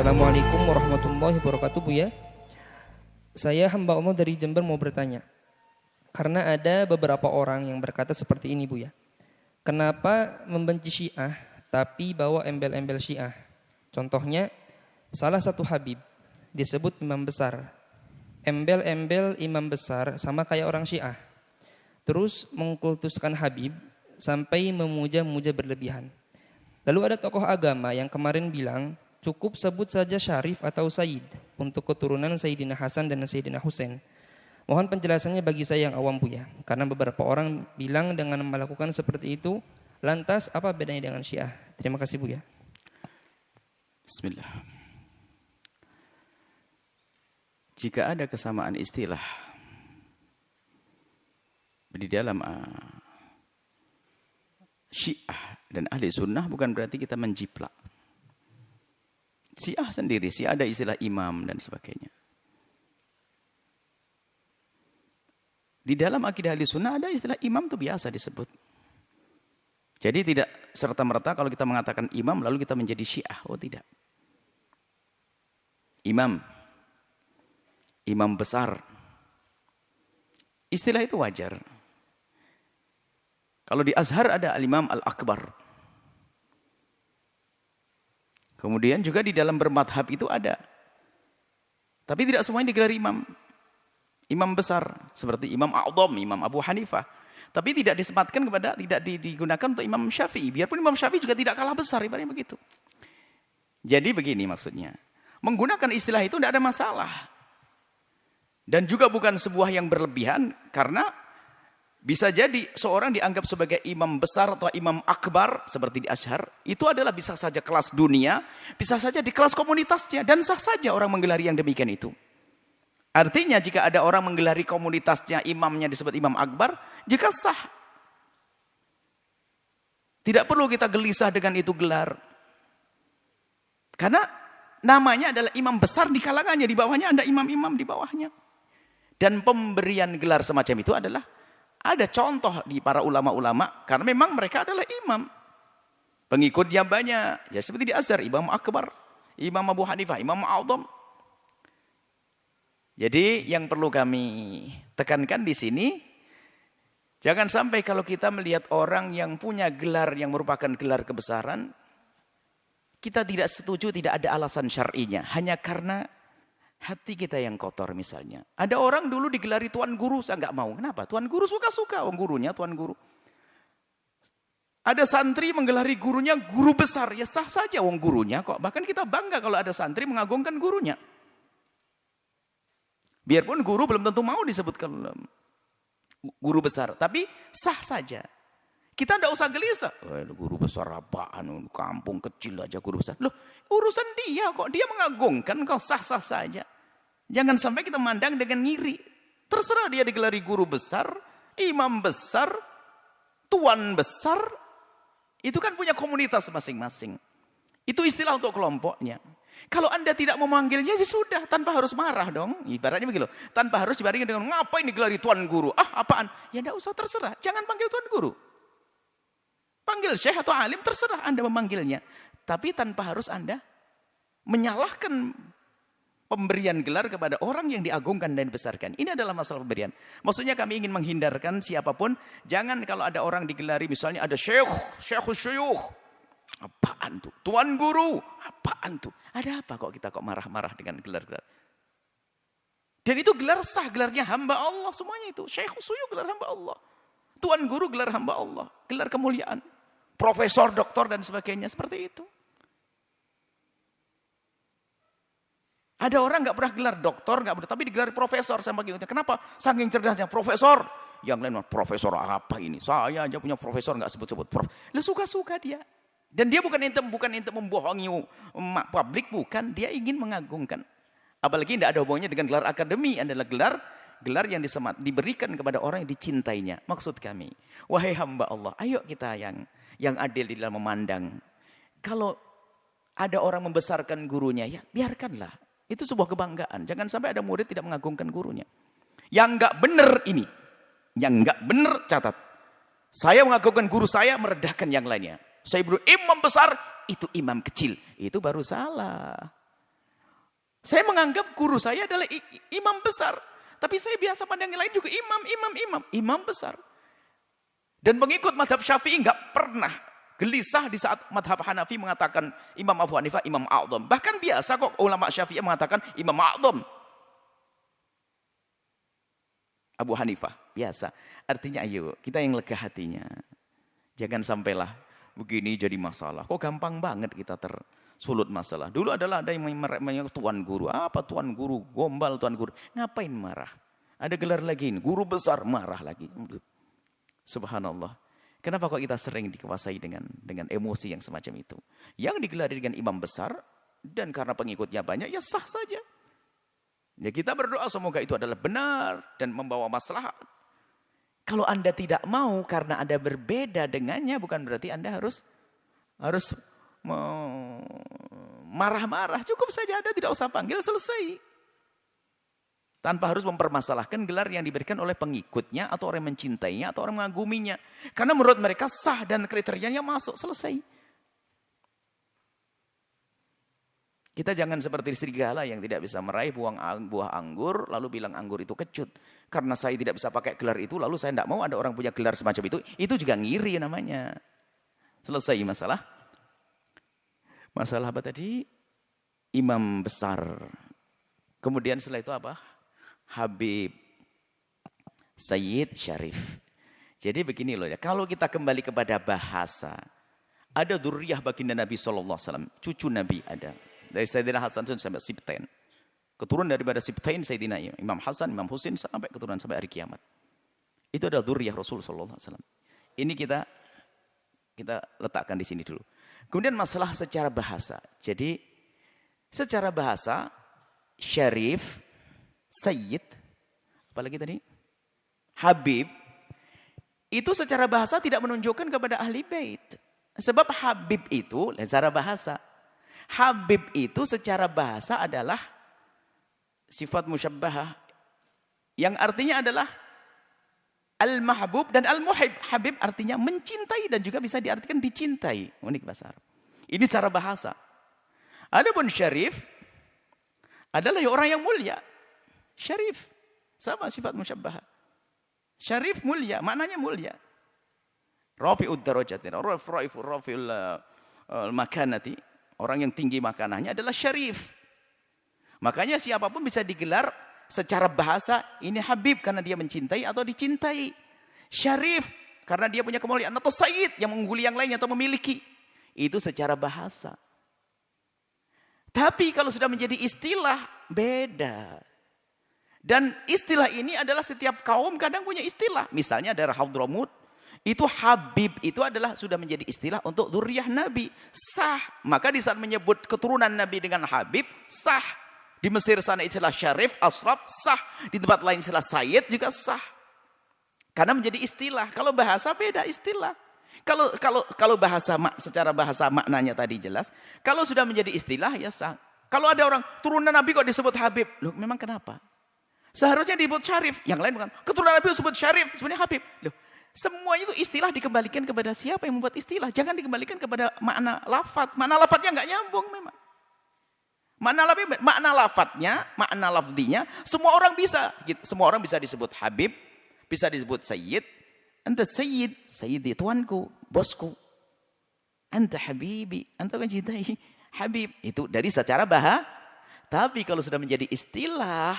Assalamualaikum warahmatullahi wabarakatuh, Buya. Saya hamba Allah dari Jember mau bertanya. Karena ada beberapa orang yang berkata seperti ini, Buya. Kenapa membenci Syiah tapi bawa embel-embel Syiah? Contohnya, salah satu Habib disebut imam besar. Embel-embel imam besar sama kayak orang Syiah. Terus mengkultuskan Habib sampai memuja-muja berlebihan. Lalu ada tokoh agama yang kemarin bilang, cukup sebut saja Syarif atau Sayyid untuk keturunan Sayyidina Hasan dan Sayyidina Husain. Mohon penjelasannya bagi saya yang awam, Buya. Karena beberapa orang bilang dengan melakukan seperti itu, lantas apa bedanya dengan Syiah? Terima kasih, Buya. Bismillah. Jika ada kesamaan istilah di dalam Syiah dan ahli sunnah, bukan berarti kita menjiplak. Syiah sendiri, Syiah ada istilah imam dan sebagainya. Di dalam akidah ahli sunnah ada istilah imam itu biasa disebut. Jadi tidak serta-merta kalau kita mengatakan imam lalu kita menjadi Syiah. Oh tidak. Imam. Imam besar. Istilah itu wajar. Kalau di Azhar ada al-imam al-akbar. Kemudian juga di dalam bermadhab itu ada. Tapi tidak semuanya digelar imam. Imam besar. Seperti Imam A'dham, Imam Abu Hanifah. Tapi tidak disematkan kepada, tidak digunakan untuk Imam Syafi'i. Biarpun Imam Syafi'i juga tidak kalah besar, ibaratnya begitu. Jadi begini maksudnya. Menggunakan istilah itu tidak ada masalah. Dan juga bukan sebuah yang berlebihan. Karena bisa jadi seorang dianggap sebagai imam besar atau imam akbar seperti di Azhar, itu adalah bisa saja kelas dunia, bisa saja di kelas komunitasnya, dan sah saja orang menggelari yang demikian itu. Artinya jika ada orang menggelari komunitasnya, imamnya disebut imam akbar, jika sah. Tidak perlu kita gelisah dengan itu gelar. Karena namanya adalah imam besar di kalangannya, di bawahnya ada imam-imam di bawahnya. Dan pemberian gelar semacam itu adalah ada contoh di para ulama-ulama, karena memang mereka adalah imam. Pengikutnya banyak. Ya seperti di Azhar, Imam Akbar, Imam Abu Hanifah, Imam A'dham. Jadi yang perlu kami tekankan di sini, jangan sampai kalau kita melihat orang yang punya gelar yang merupakan gelar kebesaran, kita tidak setuju, tidak ada alasan syar'inya. Hanya karena hati kita yang kotor misalnya. Ada orang dulu digelari tuan guru, saya nggak mau. Kenapa? Tuan guru suka-suka, wong gurunya tuan guru. Ada santri menggelari gurunya guru besar, ya sah saja wong gurunya kok. Bahkan kita bangga kalau ada santri mengagungkan gurunya. Biarpun guru belum tentu mau disebutkan guru besar, tapi sah saja. Kita tidak usah gelisah. Guru besar apaan? Kampung kecil aja guru besar. Loh, urusan dia kok. Dia mengagungkan kok, sah-sah saja. Jangan sampai kita mandang dengan ngiri. Terserah dia digelari guru besar, imam besar, tuan besar. Itu kan punya komunitas masing-masing. Itu istilah untuk kelompoknya. Kalau Anda tidak memanggilnya, ya sudah. Tanpa harus marah dong. Ibaratnya begitu. Tanpa harus dibarengi dengan, ngapain digelari tuan guru? Ah, apaan? Ya tidak usah, terserah. Jangan panggil tuan guru. Panggil syekh atau alim, terserah Anda memanggilnya. Tapi tanpa harus Anda menyalahkan pemberian gelar kepada orang yang diagungkan dan dibesarkan. Ini adalah masalah pemberian. Maksudnya kami ingin menghindarkan siapapun. Jangan kalau ada orang digelari, misalnya ada syekh. Apaan tuh? Tuan guru. Apaan tuh? Ada apa kok kita kok marah-marah dengan gelar-gelar? Dan itu gelar sah, gelarnya hamba Allah. Semuanya itu. Syekh syuyukh gelar hamba Allah. Tuan guru gelar hamba Allah. Gelar kemuliaan. Profesor, doktor, dan sebagainya. Seperti itu. Ada orang nggak pernah gelar doktor, nggak pernah, tapi digelar profesor sama gitu. Kenapa? Saking cerdasnya profesor. Yang lain mah profesor apa ini? Saya aja punya profesor nggak sebut-sebut prof. Lu suka-suka dia. Dan dia bukan untuk membohongi publik, bukan. Dia ingin mengagungkan. Apalagi tidak ada hubungannya dengan gelar akademi, adalah gelar yang diberikan kepada orang yang dicintainya. Maksud kami, wahai hamba Allah, ayo kita yang adil di dalam memandang. Kalau ada orang membesarkan gurunya, ya biarkanlah. Itu sebuah kebanggaan. Jangan sampai ada murid tidak mengagungkan gurunya. Yang enggak benar ini. Yang enggak benar, catat. Saya mengagungkan guru saya, meredahkan yang lainnya. Saya imam besar, itu imam kecil. Itu baru salah. Saya menganggap guru saya adalah imam besar. Tapi saya biasa pandang yang lain juga imam besar. Dan pengikut madhab Syafi'i nggak pernah gelisah di saat madhab Hanafi mengatakan Imam Abu Hanifah imam a'dham. Bahkan biasa kok ulama Syafi'i mengatakan imam a'dham. Abu Hanifah, biasa. Artinya ayo, kita yang lega hatinya. Jangan sampailah begini jadi masalah. Kok gampang banget kita tersulut masalah. Dulu adalah ada yang tuan guru. Apa tuan guru? Gombal tuan guru. Ngapain marah? Ada gelar lagi ini. Guru besar marah lagi. Subhanallah. Kenapa kok kita sering dikuasai dengan emosi yang semacam itu? Yang digelari dengan imam besar dan karena pengikutnya banyak, ya sah saja. Ya kita berdoa semoga itu adalah benar dan membawa maslahat. Kalau Anda tidak mau karena Anda berbeda dengannya, bukan berarti Anda harus marah-marah. Cukup saja Anda tidak usah panggil, selesai. Tanpa harus mempermasalahkan gelar yang diberikan oleh pengikutnya atau orang yang mencintainya atau orang mengaguminya. Karena menurut mereka sah dan kriterianya masuk, selesai. Kita jangan seperti serigala yang tidak bisa meraih buah anggur, lalu bilang anggur itu kecut. Karena saya tidak bisa pakai gelar itu, lalu saya tidak mau ada orang punya gelar semacam itu. Itu juga ngiri namanya. Selesai masalah. Masalah apa tadi? Imam besar. Kemudian setelah itu apa? Habib, Sayyid, Syarif. Jadi begini loh ya, kalau kita kembali kepada bahasa, ada dzurriyyah baginda Nabi SAW, cucu Nabi ada. Dari Sayyidina Hasan sampai Sibtain. Keturunan daripada Sibtain Sayyidina Imam Hasan, Imam Husin sampai keturunan sampai hari kiamat. Itu adalah dzurriyyah Rasul SAW. Ini kita letakkan di sini dulu. Kemudian masalah secara bahasa. Jadi secara bahasa Syarif, Sayyid, apalagi tadi? Habib, itu secara bahasa tidak menunjukkan kepada ahli bait. Sebab Habib itu secara bahasa. Habib itu secara bahasa adalah sifat musyabbahah yang artinya adalah al-mahbub dan al-muhib. Habib artinya mencintai dan juga bisa diartikan dicintai. Unik bahasa Arab. Ini secara bahasa. Adapun Syarif adalah orang yang mulia. Syarif sama sifat musyabbahah. Syarif mulia, maknanya mulia. Rafi'ud darajati, rafi'ul makanati. Orang yang tinggi makanannya adalah syarif. Makanya siapapun bisa digelar secara bahasa ini Habib karena dia mencintai atau dicintai. Syarif karena dia punya kemuliaan atau Sayyid yang mengungguli yang lainnya atau memiliki. Itu secara bahasa. Tapi kalau sudah menjadi istilah beda. Dan istilah ini adalah setiap kaum kadang punya istilah. Misalnya daerah Hadramut. Itu Habib itu adalah sudah menjadi istilah untuk dzurriyyah Nabi. Sah. Maka di saat menyebut keturunan Nabi dengan Habib, sah. Di Mesir sana istilah Syarif, Asraf, sah. Di tempat lain istilah Sayyid juga sah. Karena menjadi istilah. Kalau bahasa beda istilah. Kalau bahasa secara bahasa maknanya tadi jelas. Kalau sudah menjadi istilah ya sah. Kalau ada orang turunan Nabi kok disebut Habib. Loh memang kenapa? Seharusnya disebut Syarif. Yang lain bukan. Keturunan Nabi disebut Syarif. Sebenarnya Habib. Loh. Semua itu istilah dikembalikan kepada siapa yang membuat istilah. Jangan dikembalikan kepada makna lafaz. Makna lafaznya nggak nyambung memang. Makna lafaznya, makna lafzinya, semua orang bisa. Semua orang bisa disebut Habib, bisa disebut Sayyid. Anta Sayyid, Sayyidi tuanku, bosku. Anta Habibi, anta kan cintai Habib. Itu dari secara bahasa. Tapi kalau sudah menjadi istilah,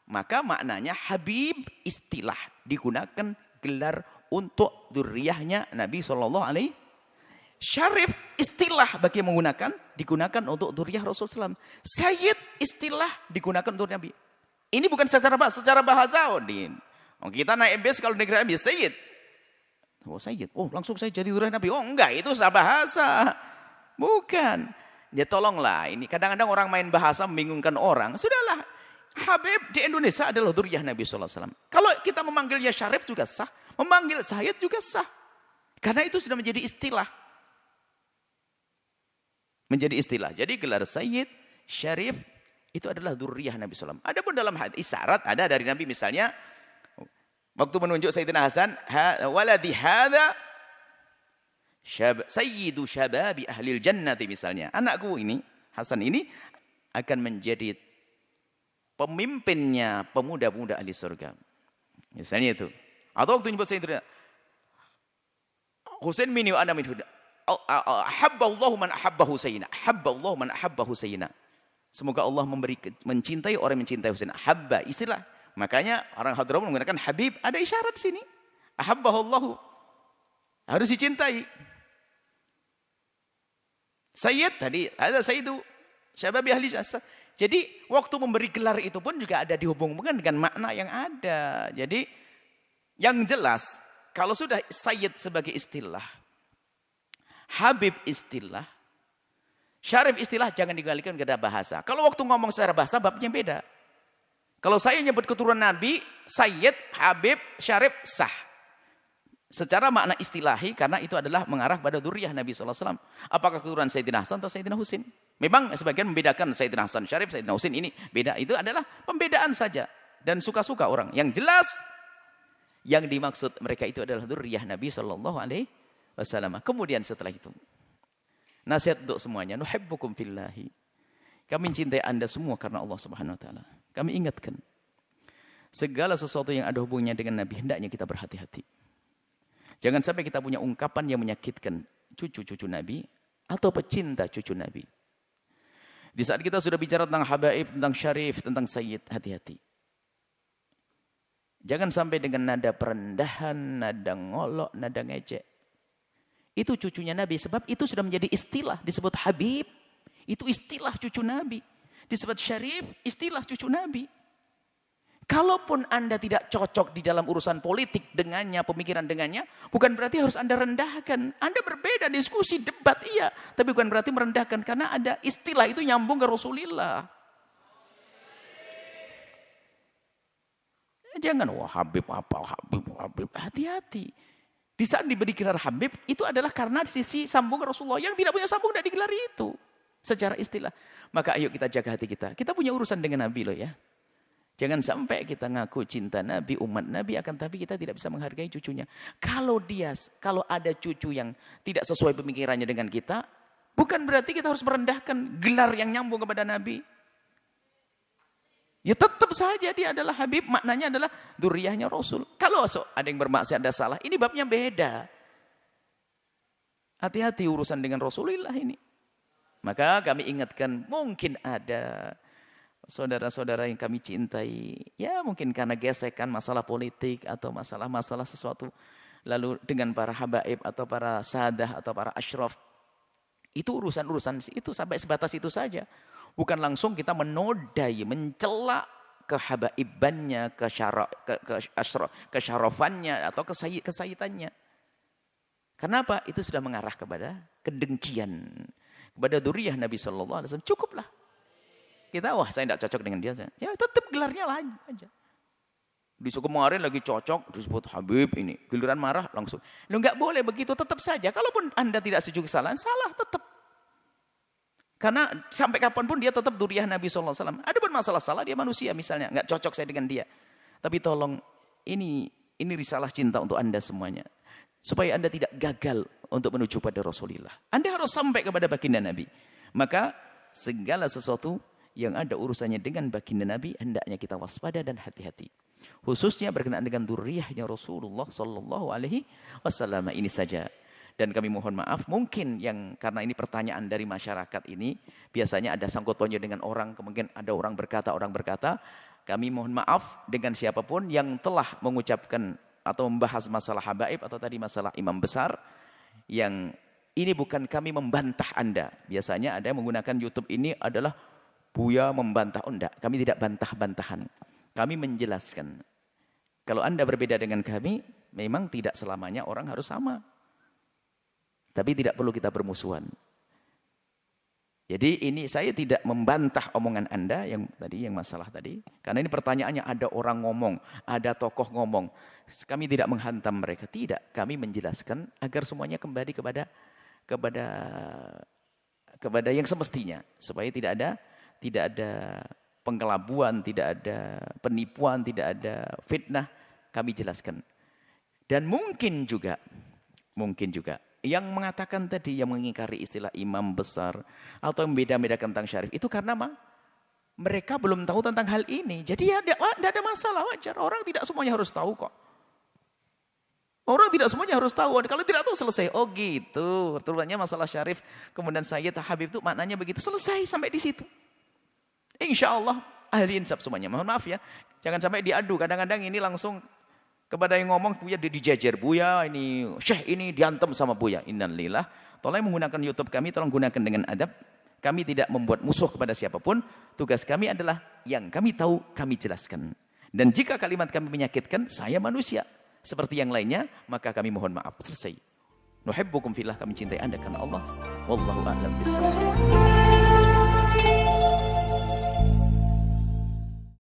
maka maknanya Habib istilah digunakan gelar untuk dzurriyyahnya Nabi SAW. Syarif istilah bagi yang menggunakan, digunakan untuk dzurriyyah Rasulullah SAW. Sayyid istilah digunakan untuk Nabi. Ini bukan secara bahasa. Kita naik bis kalau negeri Nabi, Sayyid. Oh Sayyid, oh langsung saya jadi dzurriyyah Nabi. Oh enggak, itu secara bahasa. Bukan. Ya tolonglah, ini kadang-kadang orang main bahasa membingungkan orang. Sudahlah. Habib di Indonesia adalah dzurriyyah Nabi SAW. Kalau kita memanggilnya Syarif juga sah. Memanggil Sayyid juga sah. Karena itu sudah menjadi istilah. Menjadi istilah. Jadi gelar Sayyid, Syarif, itu adalah dzurriyyah Nabi SAW. Adapun dalam hadis isyarat ada dari Nabi misalnya. Waktu menunjuk Sayyidina Hasan. Waladi hadha sayyidu syababi ahlil jannati misalnya. Anakku ini, Hasan ini akan menjadi pemimpinnya pemuda-pemuda ahli surga. Misalnya itu. Atau waktu nyebut Sayyidina Husain min wa ana minhu. Ahabballahu man ahabba Husaina. Ahabballahu man ahabba Husaina. Semoga Allah mencintai orang yang mencintai Husain. Ahabba, istilah. Makanya orang Hadramaut menggunakan Habib, ada isyarat di sini. Ahabbahallahu. Harus dicintai. Sayyid tadi, ada Sayyidu Syababi Ahli Jasa. Jadi waktu memberi gelar itu pun juga ada dihubungkan dengan makna yang ada. Jadi yang jelas, kalau sudah Sayyid sebagai istilah, Habib istilah, Syarif istilah, jangan digalikan ke bahasa. Kalau waktu ngomong secara bahasa, babnya beda. Kalau saya nyebut keturunan Nabi, Sayyid, Habib, Syarif, sah. Secara makna istilahi, karena itu adalah mengarah pada dzurriyyah Nabi SAW. Apakah keturunan Sayyidina Hasan atau Sayyidina Husain? Memang sebagian membedakan Sayyidina Hasan, Syarif, Sayyidina Husain ini beda. Itu adalah pembedaan saja. Dan suka-suka orang. Yang jelas, yang dimaksud mereka itu adalah dzurriyyah Nabi SAW. Kemudian setelah itu, nasihat untuk semuanya. Nuhibbukum fillahi. Kami mencintai anda semua karena Allah Subhanahu Wa Taala. Kami ingatkan, segala sesuatu yang ada hubungannya dengan Nabi, hendaknya kita berhati-hati. Jangan sampai kita punya ungkapan yang menyakitkan cucu-cucu Nabi atau pecinta cucu Nabi. Di saat kita sudah bicara tentang habaib, tentang syarif, tentang sayyid, hati-hati. Jangan sampai dengan nada perendahan, nada ngolok, nada ngejek. Itu cucunya Nabi, sebab itu sudah menjadi istilah, disebut habib. Itu istilah cucu Nabi. Disebut syarif, istilah cucu Nabi. Kalaupun Anda tidak cocok di dalam urusan politik dengannya, pemikiran dengannya, bukan berarti harus Anda rendahkan. Anda berbeda, diskusi, debat, iya. Tapi bukan berarti merendahkan, karena ada istilah itu nyambung ke Rasulullah. Jangan, wah Habib apa, Habib. Hati-hati. Di saat diberi gelar Habib, itu adalah karena sisi sambung ke Rasulullah. Yang tidak punya sambung tidak digelar itu. Secara istilah. Maka ayo kita jaga hati kita. Kita punya urusan dengan Nabi loh ya. Jangan sampai kita ngaku cinta Nabi, umat Nabi, akan tapi kita tidak bisa menghargai cucunya. Kalau ada cucu yang tidak sesuai pemikirannya dengan kita, bukan berarti kita harus merendahkan gelar yang nyambung kepada Nabi. Ya tetap saja dia adalah Habib, maknanya adalah dzurriyyahnya Rasul. Kalau ada yang bermaksiat, ada salah, ini babnya beda. Hati-hati urusan dengan Rasulullah ini. Maka kami ingatkan, mungkin ada saudara-saudara yang kami cintai, ya mungkin karena gesekan masalah politik atau masalah-masalah sesuatu, lalu dengan para habaib atau para sadah atau para asyraf, itu urusan-urusan itu sampai sebatas itu saja. Bukan langsung kita menodai, mencela kehabaibannya, kesyarafannya atau kesayyidannya. Kenapa? Itu sudah mengarah kepada kedengkian, kepada dzurriyyah Nabi SAW. Cukuplah. Kita, wah saya tidak cocok dengan dia. Ya tetap gelarnya lagi aja. Disebut kemarin lagi cocok, disebut Habib ini. Giliran marah langsung. Lu nggak boleh begitu, tetap saja. Kalaupun Anda tidak setuju kesalahan, salah tetap. Karena sampai kapanpun dia tetap dzurriyyah Nabi SAW. Ada pun masalah salah, dia manusia misalnya. Nggak cocok saya dengan dia. Tapi tolong, ini risalah cinta untuk Anda semuanya. Supaya Anda tidak gagal untuk menuju pada Rasulullah. Anda harus sampai kepada baginda Nabi. Maka segala sesuatu yang ada urusannya dengan baginda Nabi, hendaknya kita waspada dan hati-hati. Khususnya berkenaan dengan dzurriyyahnya Rasulullah Sallallahu Alaihi Wasallam. Ini saja. Dan kami mohon maaf, mungkin yang karena ini pertanyaan dari masyarakat ini, biasanya ada sangkut pautnya dengan orang, kemudian ada orang berkata, kami mohon maaf dengan siapapun yang telah mengucapkan atau membahas masalah habaib atau tadi masalah imam besar, yang ini bukan kami membantah Anda. Biasanya ada yang menggunakan YouTube ini adalah Buya membantah. Oh enggak, kami tidak bantah-bantahan. Kami menjelaskan. Kalau Anda berbeda dengan kami, memang tidak selamanya orang harus sama. Tapi tidak perlu kita bermusuhan. Jadi ini saya tidak membantah omongan Anda yang masalah tadi. Karena ini pertanyaannya ada orang ngomong, ada tokoh ngomong. Kami tidak menghantam mereka, tidak. Kami menjelaskan agar semuanya kembali kepada yang semestinya, supaya tidak ada pengkelabuan, tidak ada penipuan, tidak ada fitnah. Kami jelaskan. Dan mungkin juga yang mengatakan tadi, yang mengingkari istilah imam besar atau membeda-bedakan tentang syarif, itu karena mereka belum tahu tentang hal ini. Jadi ya tidak ada masalah, wajar. Orang tidak semuanya harus tahu kok. Orang tidak semuanya harus tahu. Kalau tidak tahu selesai. Oh gitu. Terutama masalah Syarif kemudian Sayyid Habib itu maknanya begitu. Selesai sampai di situ. Insya Allah ahli insaf semuanya. Mohon maaf ya. Jangan sampai diadu. Kadang-kadang ini langsung kepada yang ngomong Buya dijajar. Buya ini Syekh ini diantem sama Buya. Innalillah. Tolong menggunakan YouTube kami. Tolong gunakan dengan adab. Kami tidak membuat musuh kepada siapapun. Tugas kami adalah yang kami tahu kami jelaskan. Dan jika kalimat kami menyakitkan, saya manusia. Seperti yang lainnya, maka kami mohon maaf. Selesai. Nuhibbukum fillah, kami cintai Anda karena Allah. Wallahu a'lam bishawab.